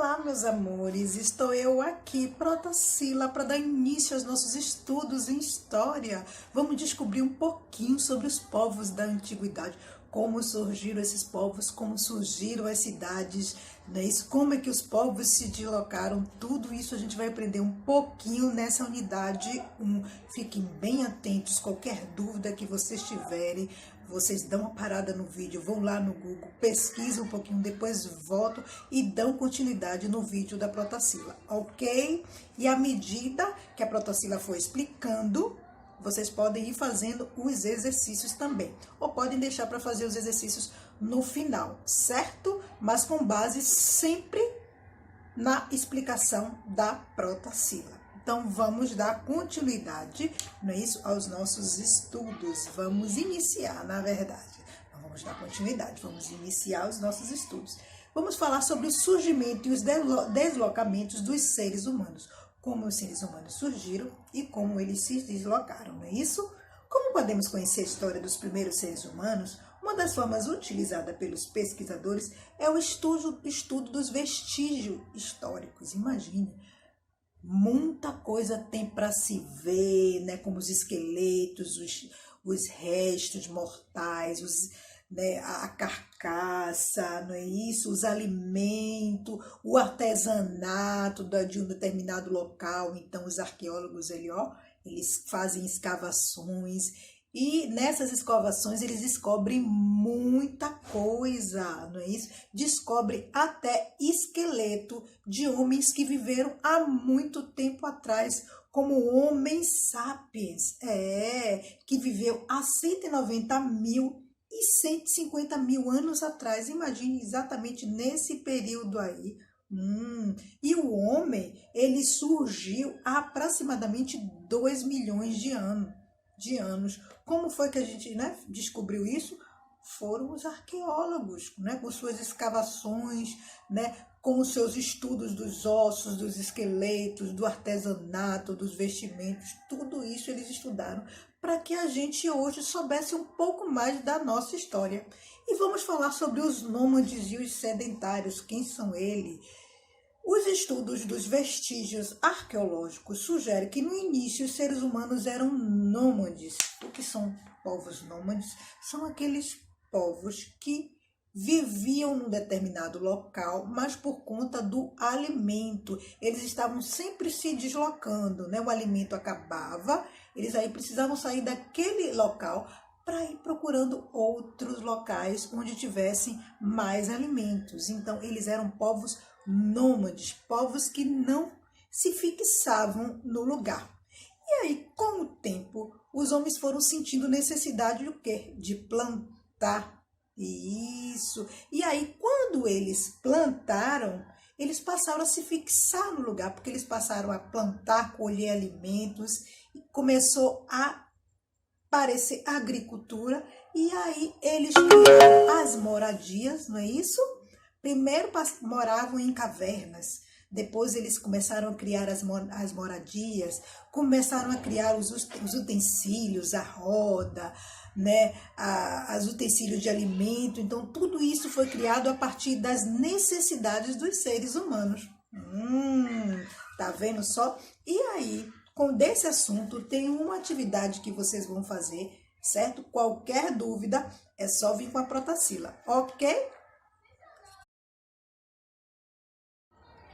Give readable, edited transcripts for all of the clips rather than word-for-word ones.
Olá, meus amores, estou eu aqui, Protacila, para dar início aos nossos estudos em história. Vamos descobrir um pouquinho sobre os povos da antiguidade, como surgiram esses povos, como surgiram as cidades, né? Como é que os povos se deslocaram, tudo isso a gente vai aprender um pouquinho nessa unidade 1. Fiquem bem atentos, qualquer dúvida que vocês tiverem, vocês dão uma parada no vídeo, vão lá no Google, pesquisam um pouquinho, depois voltam e dão continuidade no vídeo da Protacila, ok? E à medida que a Protacila for explicando, vocês podem ir fazendo os exercícios também. Ou podem deixar para fazer os exercícios no final, certo? Mas com base sempre na explicação da Protacila. Então, vamos dar continuidade, não é isso, aos nossos estudos. Vamos iniciar, na verdade. Não vamos dar continuidade, vamos iniciar os nossos estudos. Vamos falar sobre o surgimento e os deslocamentos dos seres humanos. Como os seres humanos surgiram e como eles se deslocaram, não é isso? Como podemos conhecer a história dos primeiros seres humanos? Uma das formas utilizada pelos pesquisadores é o estudo dos vestígios históricos. Imagine, muita coisa tem para se ver, né? Como os esqueletos, os restos mortais, né? A carcaça, não é isso? Os alimentos, o artesanato de um determinado local. Então, os arqueólogos, eles fazem escavações. E nessas escavações eles descobrem muita coisa, não é isso? Descobrem até esqueleto de homens que viveram há muito tempo atrás, como o Homo sapiens, que viveu há 190 mil e 150 mil anos atrás. Imagine exatamente nesse período aí. E o homem, ele surgiu há aproximadamente 2 milhões de anos. Como foi que a gente, né, descobriu isso? Foram os arqueólogos, né, com suas escavações, né, com os seus estudos dos ossos, dos esqueletos, do artesanato, dos vestimentos. Tudo isso eles estudaram para que a gente hoje soubesse um pouco mais da nossa história. E vamos falar sobre os nômades e os sedentários. Quem são eles? Os estudos dos vestígios arqueológicos sugerem que no início os seres humanos eram nômades. O que são povos nômades? São aqueles povos que viviam num determinado local, mas por conta do alimento. Eles estavam sempre se deslocando, né? O alimento acabava, eles aí precisavam sair daquele local para ir procurando outros locais onde tivessem mais alimentos. Então, eles eram povos nômades, povos que não se fixavam no lugar. E aí, com o tempo, os homens foram sentindo necessidade de o quê? De plantar. Isso. E aí, quando eles plantaram, eles passaram a se fixar no lugar, porque eles passaram a plantar, colher alimentos, e começou a aparecer a agricultura, e aí eles criaram as moradias, não é isso? Primeiro moravam em cavernas, depois eles começaram a criar as moradias, começaram a criar os utensílios, a roda, né, os utensílios de alimento. Então, tudo isso foi criado a partir das necessidades dos seres humanos. Tá vendo só? E aí, desse assunto, tem uma atividade que vocês vão fazer, certo? Qualquer dúvida, é só vir com a Protacila, ok?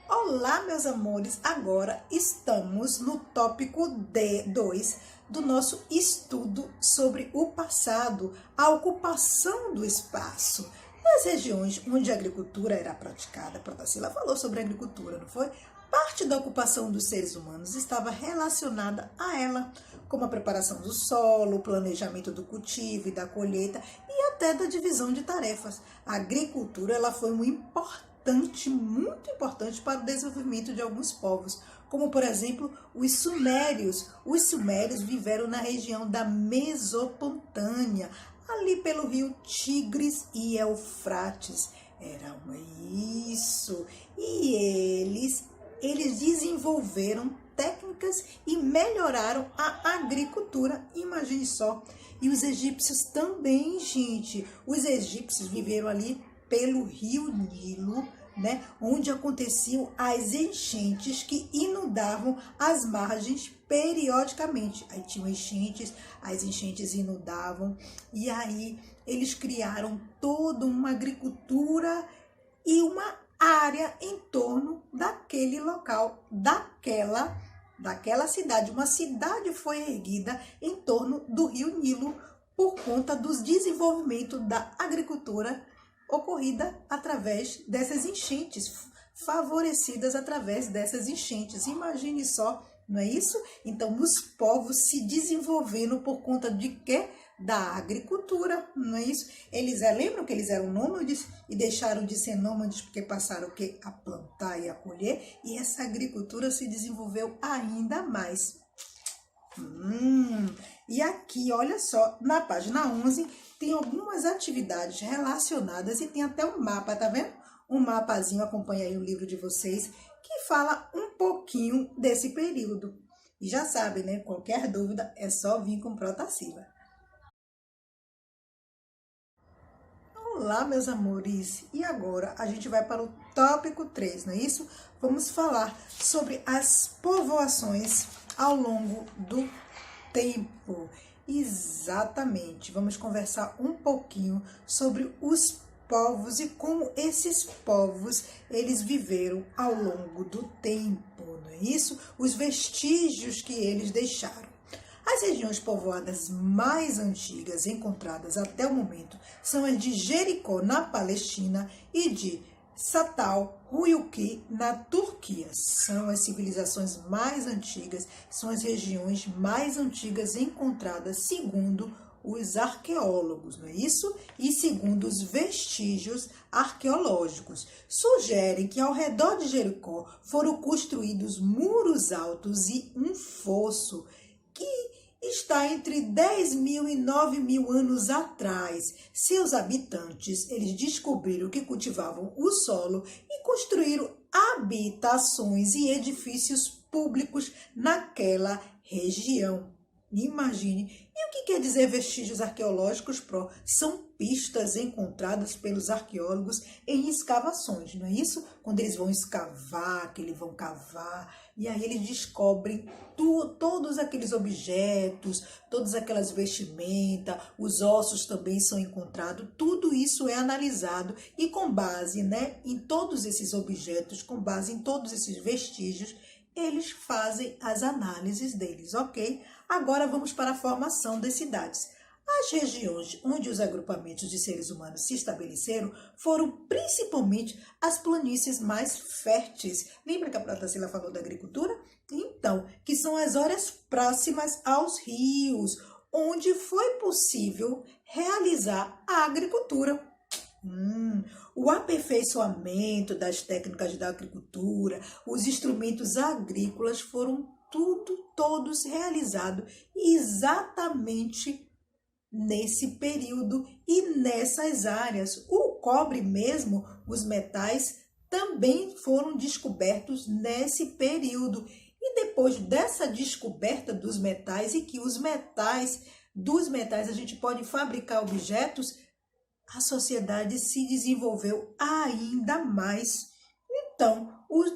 Olá, meus amores! Agora estamos no tópico 2 do nosso estudo sobre o passado, a ocupação do espaço. Nas regiões onde a agricultura era praticada, a Protacila falou sobre a agricultura, não foi? Parte da ocupação dos seres humanos estava relacionada a ela, como a preparação do solo, o planejamento do cultivo e da colheita e até da divisão de tarefas. A agricultura ela foi muito importante para o desenvolvimento de alguns povos, como por exemplo os sumérios. Os sumérios viveram na região da Mesopotâmia, ali pelo rio Tigres e Eufrates. Era isso. E eles desenvolveram técnicas e melhoraram a agricultura. Imagine só. E os egípcios também, gente. Os egípcios viveram ali pelo rio Nilo, né, onde aconteciam as enchentes que inundavam as margens periodicamente. Aí tinham enchentes, as enchentes inundavam, e aí eles criaram toda uma agricultura e uma área em torno daquele local, daquela cidade. Uma cidade foi erguida em torno do rio Nilo por conta do desenvolvimento da agricultura ocorrida através dessas enchentes, favorecidas através dessas enchentes. Imagine só, não é isso? Então, os povos se desenvolvendo por conta de quê? Da agricultura, não é isso? Eles lembram que eles eram nômades e deixaram de ser nômades porque passaram o quê? A plantar e a colher, e essa agricultura se desenvolveu ainda mais. E aqui, olha só, na página 11, tem algumas atividades relacionadas e tem até um mapa, tá vendo? Um mapazinho, acompanha aí o livro de vocês, que fala um pouquinho desse período. E já sabem, né? Qualquer dúvida é só vir com Protacila. Olá, meus amores! E agora a gente vai para o tópico 3, não é isso? Vamos falar sobre as povoações ao longo do tempo. Exatamente, vamos conversar um pouquinho sobre os povos e como esses povos eles viveram ao longo do tempo, não é isso? Os vestígios que eles deixaram. As regiões povoadas mais antigas encontradas até o momento são as de Jericó, na Palestina, e de Satal, Huyuki, na Turquia. São as civilizações mais antigas, são as regiões mais antigas encontradas segundo os arqueólogos, não é isso? E segundo os vestígios arqueológicos. Sugerem que ao redor de Jericó foram construídos muros altos e um fosso que está entre 10.000 e 9.000 anos atrás. Seus habitantes, eles descobriram que cultivavam o solo e construíram habitações e edifícios públicos naquela região. Imagine. E o que quer dizer vestígios arqueológicos, Pro? São pistas encontradas pelos arqueólogos em escavações, não é isso? Quando eles vão escavar, que eles vão cavar, e aí eles descobrem todos aqueles objetos, todas aquelas vestimentas, os ossos também são encontrados, tudo isso é analisado e com base, né, em todos esses objetos, com base em todos esses vestígios, eles fazem as análises deles, ok? Agora vamos para a formação das cidades. As regiões onde os agrupamentos de seres humanos se estabeleceram foram principalmente as planícies mais férteis. Lembra que a Protacila falou da agricultura? Então, que são as áreas próximas aos rios, onde foi possível realizar a agricultura. O aperfeiçoamento das técnicas da agricultura, os instrumentos agrícolas foram todos realizados exatamente nesse período e nessas áreas. O cobre mesmo, os metais, também foram descobertos nesse período. E depois dessa descoberta dos metais, e que dos metais a gente pode fabricar objetos, a sociedade se desenvolveu ainda mais. Então,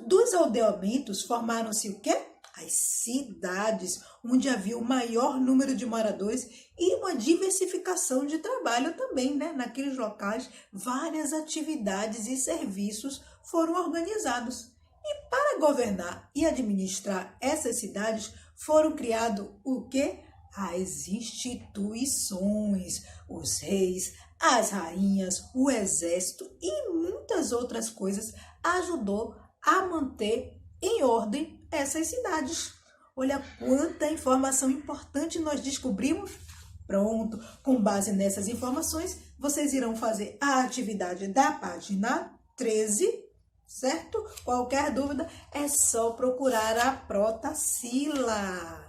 dos aldeamentos formaram-se o quê? As cidades, onde havia o maior número de moradores e uma diversificação de trabalho também, né? Naqueles locais, várias atividades e serviços foram organizados. E para governar e administrar essas cidades, foram criados o quê? As instituições, os reis, as rainhas, o exército e muitas outras coisas ajudou a manter em ordem essas cidades. Olha quanta informação importante nós descobrimos. Pronto, com base nessas informações, vocês irão fazer a atividade da página 13, certo? Qualquer dúvida é só procurar a Protacila.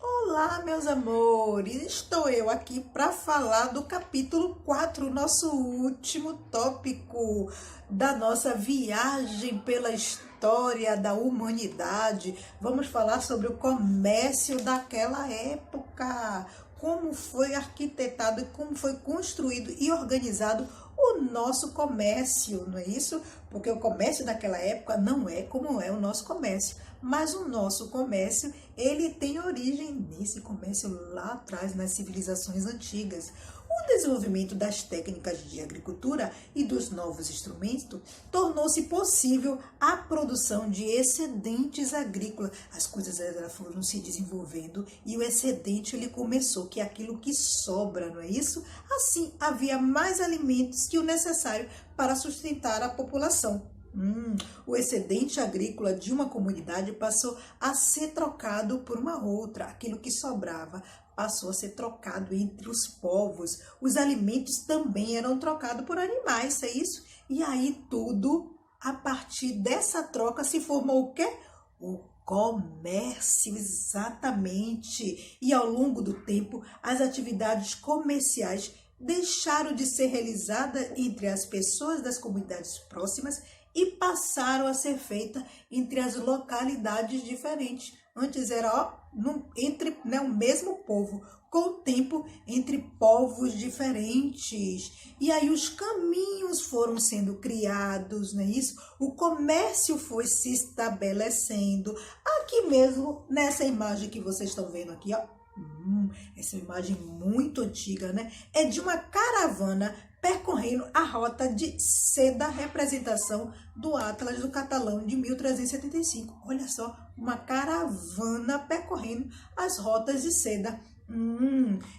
Olá, meus amores! Estou eu aqui para falar do capítulo 4, nosso último tópico da nossa viagem pela história da humanidade. Vamos falar sobre o comércio daquela época, como foi arquitetado e como foi construído e organizado o nosso comércio, não é isso? Porque o comércio daquela época não é como é o nosso comércio, mas o nosso comércio, ele tem origem nesse comércio lá atrás, nas civilizações antigas. O desenvolvimento das técnicas de agricultura e dos novos instrumentos tornou-se possível a produção de excedentes agrícolas. As coisas foram se desenvolvendo e o excedente ele começou, que é aquilo que sobra, não é isso? Assim, havia mais alimentos que o necessário para sustentar a população. O excedente agrícola de uma comunidade passou a ser trocado por uma outra. Aquilo que sobrava passou a ser trocado entre os povos. Os alimentos também eram trocados por animais, é isso? E aí tudo, a partir dessa troca, se formou o quê? O comércio, exatamente. E ao longo do tempo, as atividades comerciais deixaram de ser realizadas entre as pessoas das comunidades próximas e passaram a ser feitas entre as localidades diferentes. Antes era entre o mesmo povo, com o tempo entre povos diferentes. E aí os caminhos foram sendo criados, não é isso? O comércio foi se estabelecendo. Aqui mesmo, nessa imagem que vocês estão vendo aqui, ó. Essa imagem muito antiga, né? É de uma caravana percorrendo a rota de seda, representação do Atlas do Catalão de 1375. Olha só, uma caravana percorrendo as rotas de seda.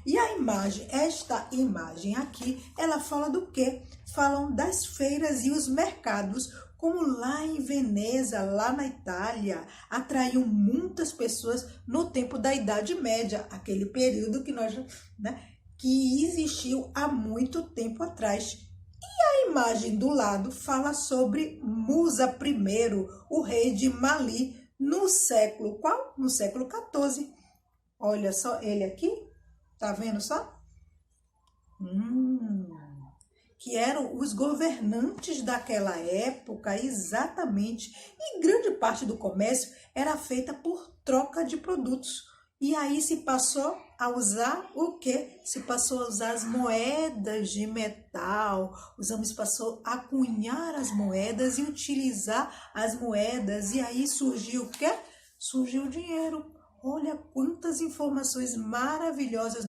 E a imagem, esta imagem aqui, ela fala do quê? Falam das feiras e os mercados, como lá em Veneza, lá na Itália, atraiu muitas pessoas no tempo da Idade Média, aquele período que nós, né, que existiu há muito tempo atrás. E a imagem do lado fala sobre Musa I, o rei de Mali, no século qual? No século XIV. Olha só ele aqui, tá vendo só? Que eram os governantes daquela época, exatamente. E grande parte do comércio era feita por troca de produtos. E aí se passou a usar o quê? Se passou a usar as moedas de metal, os homens passou a cunhar as moedas e utilizar as moedas. E aí surgiu o quê? Surgiu o dinheiro. Olha quantas informações maravilhosas